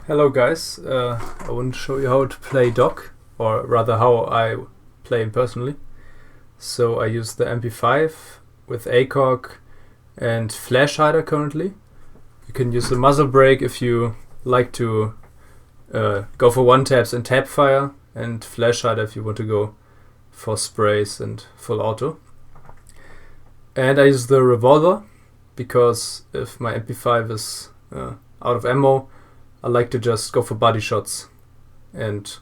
Hello guys, I want to show you how to play Doc, or rather how I play him personally. So I use the MP5 with ACOG and Flash Hider currently. You can use the muzzle brake if you like to go for one taps and tap fire, and Flash Hider if you want to go for sprays and full auto. And I use the revolver because if my MP5 is out of ammo, I like to just go for body shots, and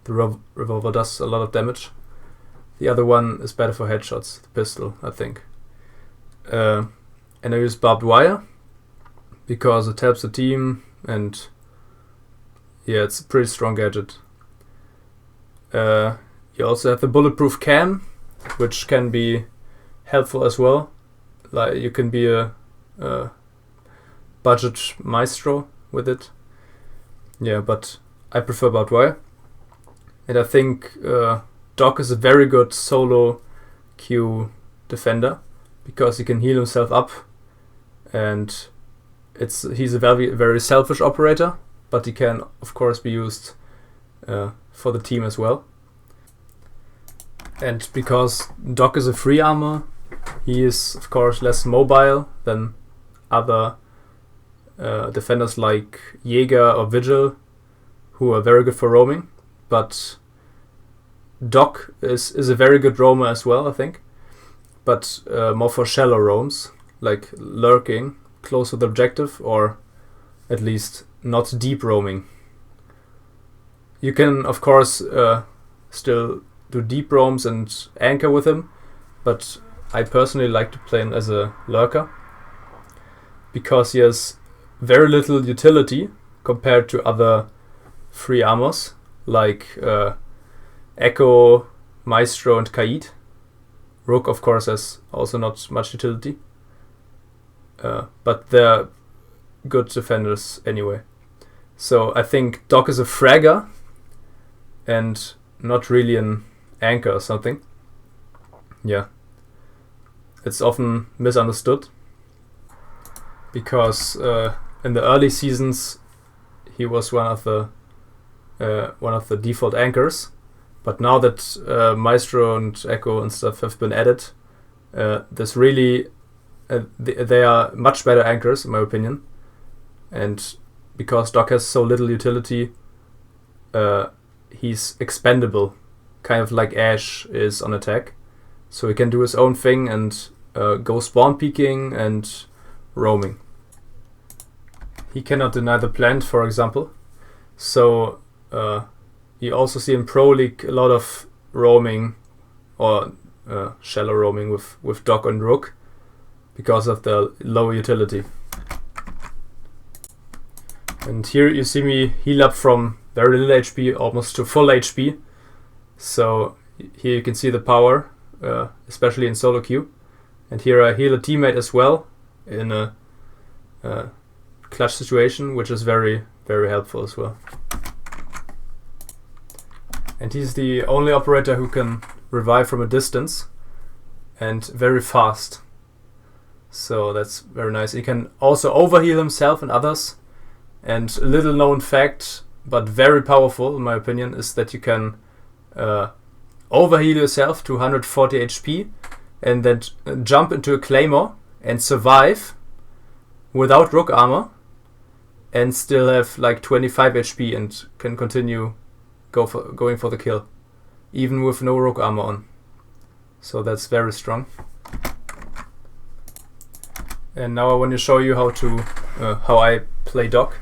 the revolver does a lot of damage. The other one is better for headshots, the pistol, I think. And I use barbed wire because it helps the team, and yeah, it's a pretty strong gadget. You also have the bulletproof cam, which can be helpful as well. Like you can be a budget maestro with it. Yeah, but I prefer barbed wire. And I think Doc is a very good solo queue defender because he can heal himself up, and he's a very selfish operator, but he can of course be used for the team as well. And because Doc is a free armor, he is of course less mobile than other defenders like Jäger or Vigil, who are very good for roaming, but Doc is a very good roamer as well, I think, but more for shallow roams, like lurking close to the objective, or at least not deep roaming. You can of course still do deep roams and anchor with him, but I personally like to play him as a lurker because he has very little utility compared to other free armors like Echo, Maestro and Kaid. Rook of course has also not much utility, but they're good defenders anyway. So I think Doc is a fragger and not really an anchor or something. Yeah, it's often misunderstood because in the early seasons he was one of the default anchors, but now that Maestro and Echo and stuff have been added, there's really they are much better anchors in my opinion. And because Doc has so little utility, he's expendable, kind of like Ashe is on attack, so he can do his own thing and go spawn peeking and roaming. He cannot deny the plant, for example, so you also see in Pro League a lot of roaming or shallow roaming with Doc and Rook because of the low utility. And here you see me heal up from very little HP almost to full HP. So here you can see the power, especially in solo queue. And here I heal a teammate as well in a clutch situation, which is very, very helpful as well. And he's the only operator who can revive from a distance and very fast. So that's very nice. He can also overheal himself and others. And a little known fact, but very powerful in my opinion, is that you can overheal yourself to 140 HP and then jump into a Claymore and survive without Rook armor and still have like 25 HP and can continue going for the kill, even with no Rook armor on. So that's very strong. And now I want to show you how I play Doc.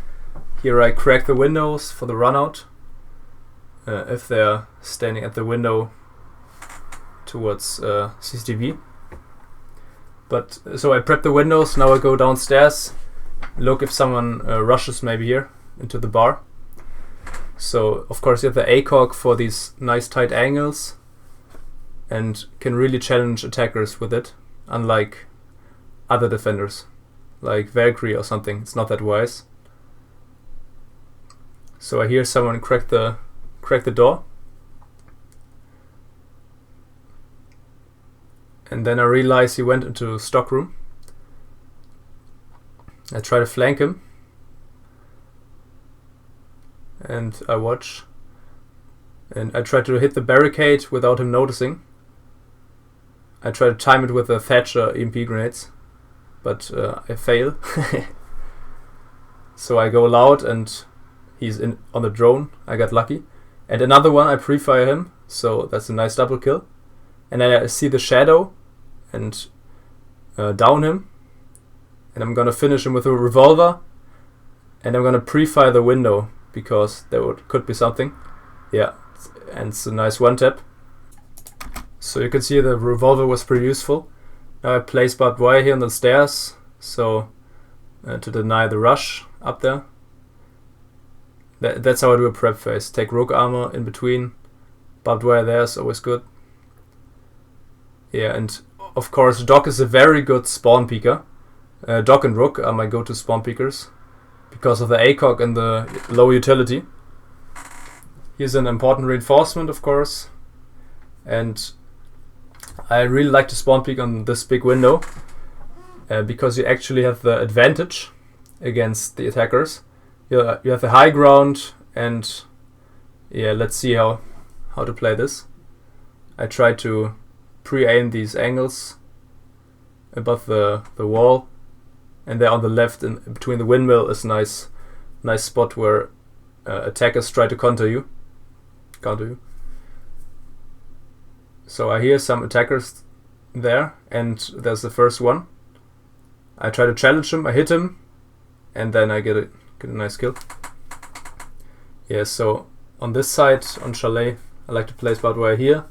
Here I crack the windows for the runout if they're standing at the window towards CCTV. But so I prep the windows. Now I go downstairs, look if someone rushes maybe here into the bar. So of course you have the ACOG for these nice tight angles and can really challenge attackers with it, unlike other defenders like Valkyrie or something. It's not that wise. So I hear someone crack the door, and then I realize he went into stockroom. I try to flank him, and I watch. And I try to hit the barricade without him noticing. I try to time it with the Thatcher EMP grenades, but I fail. So I go loud and he's on the drone. I got lucky. And another one, I pre-fire him, so that's a nice double kill. And then I see the shadow and down him. And I'm gonna finish him with a revolver. And I'm gonna pre-fire the window because there could be something. Yeah, and it's a nice one tap. So you can see the revolver was pretty useful. Now I place barbed wire here on the stairs, so to deny the rush up there. That's how I do a prep phase. Take rook armor in between. Barbed wire there is always good. Yeah, and of course Doc is a very good spawn peeker. Doc and Rook are my go-to spawn peekers because of the ACOG and the low utility. Here's an important reinforcement, of course. And I really like to spawn peek on this big window because you actually have the advantage against the attackers. You have the high ground, and yeah, let's see how to play this. I try to pre-aim these angles above the wall, and there on the left in between the windmill is a nice spot where attackers try to counter you. So I hear some attackers there, and there's the first one. I try to challenge him, I hit him, and then I get a nice kill. Yeah, so on this side, on Chalet, I like to place barbed wire here.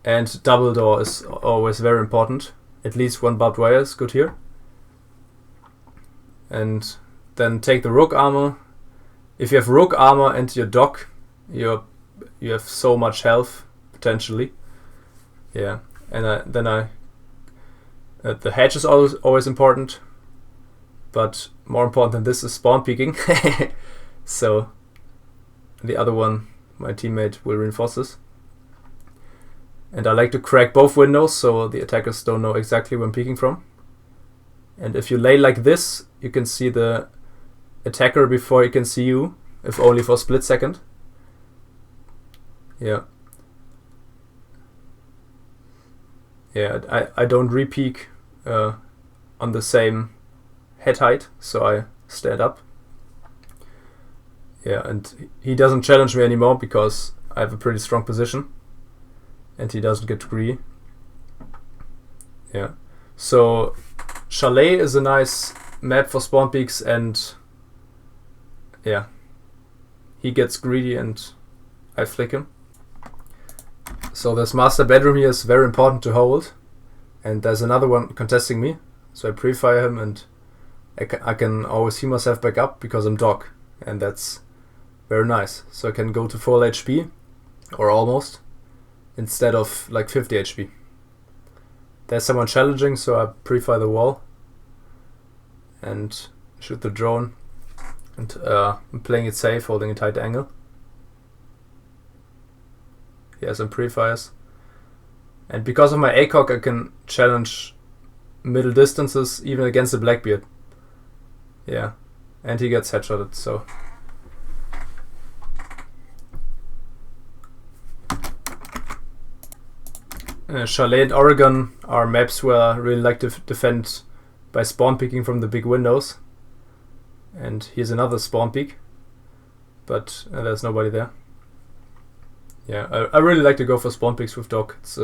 And double door is always very important. At least one barbed wire is good here. And then take the rook armor. If you have rook armor and your Doc, you have so much health, potentially. Yeah, and the hedge is always important. But more important than this is spawn peeking. So the other one, my teammate, will reinforce this. And I like to crack both windows so the attackers don't know exactly where I'm peeking from. And if you lay like this, you can see the attacker before he can see you, if only for a split second. Yeah. Yeah, I don't re-peek on the same head height, so I stand up. Yeah, and he doesn't challenge me anymore because I have a pretty strong position and he doesn't get greedy. Yeah, so Chalet is a nice map for spawn peeks, and yeah, he gets greedy and I flick him. So this master bedroom here is very important to hold, and there's another one contesting me, so I pre-fire him and I can always heal myself back up because I'm Doc, and that's very nice. So I can go to full HP, or almost, instead of like 50 HP. There's someone challenging, so I pre-fire the wall and shoot the drone, and I'm playing it safe, holding a tight angle. He has some pre-fires, and because of my ACOG I can challenge middle distances even against the Blackbeard. Yeah, and he gets headshotted, so. Chalet and Oregon are maps where I really like to defend by spawn peeking from the big windows. And here's another spawn peek, but there's nobody there. Yeah, I really like to go for spawn peeks with Doc. It's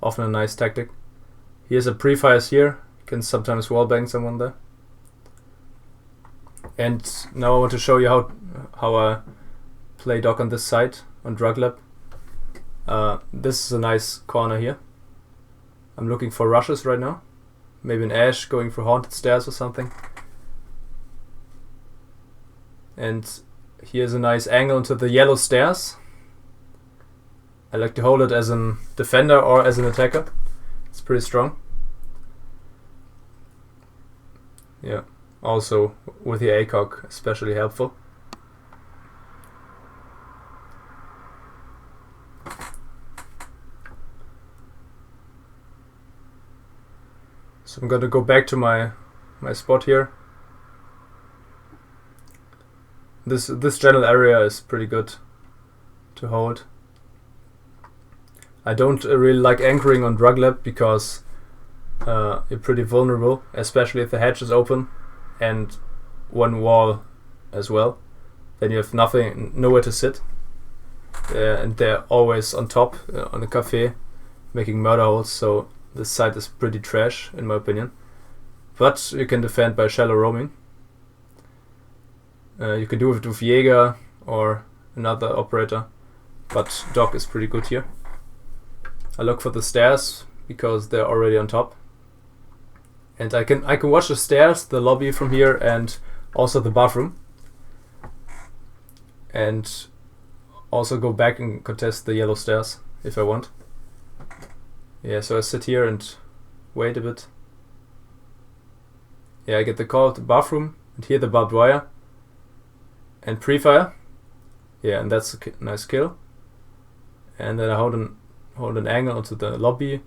often a nice tactic. Here's a pre-fires here. You can sometimes wallbang someone there. And now I want to show you how I play Doc on this side, on Drug Lab. This is a nice corner here. I'm looking for rushes right now. Maybe an Ash going for haunted stairs or something. And here's a nice angle into the yellow stairs. I like to hold it as a defender or as an attacker. It's pretty strong. Yeah, also with the ACOG especially helpful. So I'm gonna go back to my spot here. this general area is pretty good to hold. I don't really like anchoring on Drug Lab because you're pretty vulnerable, especially if the hatch is open and one wall as well. Then you have nowhere to sit, and they're always on top on the cafe making murder holes, so this site is pretty trash in my opinion. But you can defend by shallow roaming. You can do it with Jaeger or another operator, but Doc is pretty good here. I look for the stairs because they're already on top, and I can watch the stairs, the lobby from here, and also the bathroom, and also go back and contest the yellow stairs if I want. Yeah, so I sit here and wait a bit. Yeah, I get the call to the bathroom and hear the barbed wire and pre-fire. Yeah, and that's a nice kill. And then I hold an angle onto the lobby,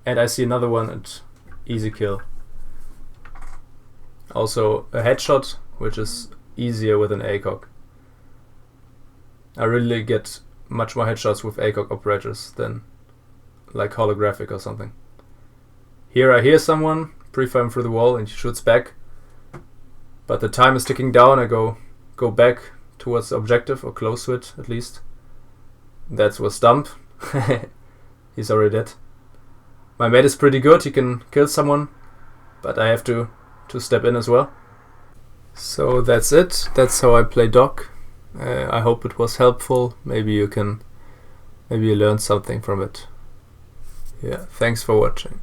and I see another one and easy kill. Also a headshot, which is easier with an ACOG. I really get much more headshots with ACOG operators than like holographic or something. Here I hear someone pre-fire him through the wall and he shoots back, but the time is ticking down. I go back towards the objective, or close to it at least. That was Stump. He's already dead. My mate is pretty good, he can kill someone, but I have to step in as well. So that's it. That's how I play Doc. I hope it was helpful. Maybe you learned something from it. Yeah, thanks for watching.